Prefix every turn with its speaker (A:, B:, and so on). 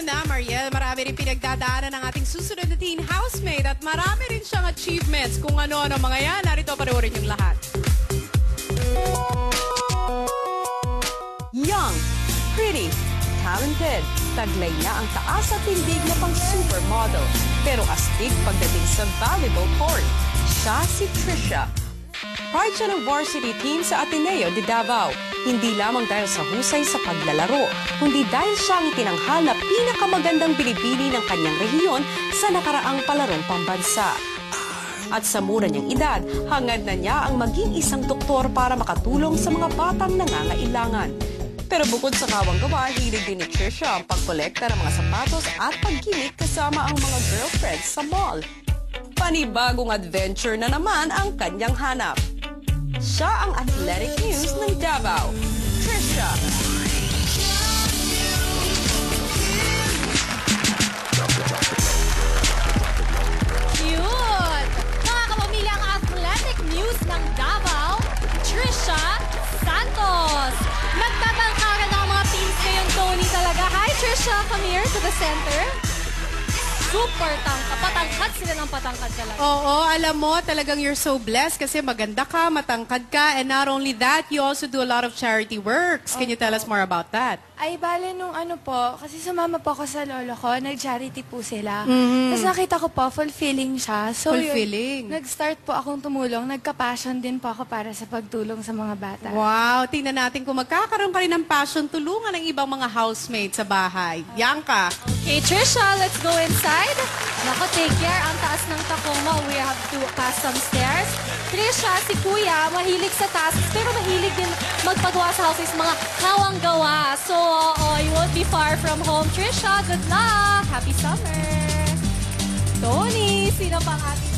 A: na, Mariel. Marami rin pinagdadaanan ng ating susunod na teen housemate at marami rin siyang achievements. Kung ano-ano mga yan, narito panoorin yung lahat.
B: Young, pretty, talented. Taglay niya ang taas at tindig na pang supermodel. Pero astig pagdating sa volleyball court. Siya si Trisha. Pride siya ng varsity team sa Ateneo de Davao. Hindi lamang dahil sa husay sa paglalaro, kundi dahil siya ang itinanghal na pinakamagandang binibini ng kanyang rehiyon sa nakaraang palarong pambansa. At sa mura niyang edad, hangad na niya ang maging isang doktor para makatulong sa mga batang nangangailangan. Pero bukod sa kawang-gawa, hilig din ni Trisha ang pagkolekta ng mga sapatos at pagkinik kasama ang mga girlfriends sa mall. Panibagong adventure na naman ang kanyang hanap. Siya ang athletic news ng Davao, Trisha.
C: Cute! Mga kapamilya, ang athletic news ng Davao, Trisha Santos. Nagtatangkaran ang mga teams ngayong Tony talaga. Hi Trisha, come here to the center. Super tangka. Patangkad sila ng patangkad ka lang.
A: Oo, alam mo, talagang you're so blessed kasi maganda ka, matangkad ka, and not only that, you also do a lot of charity works. Can you tell us more about that?
D: Ay, bale nung ano po, kasi sumama po ako sa lolo ko, nag-charity po sila. Tapos nakita ko po, fulfilling siya. So,
A: Fulfilling.
D: Nag-start po akong tumulong. Nagka-passion din po ako para sa pagtulong sa mga bata.
A: Wow, tingnan natin kung magkakaroon ka rin ng passion, tulungan ng ibang mga housemates sa bahay. Bianca.
C: Okay, Trisha, let's go inside. Nako, take care. Ang taas ng Tacoma. We have to pass some stairs. Trisha, si Kuya, mahilig sa tasks, pero mahilig din magpagawa sa houses, mga kawang-gawa. So, you won't be far from home. Trisha, good luck! Happy summer! Tony, sino pang ating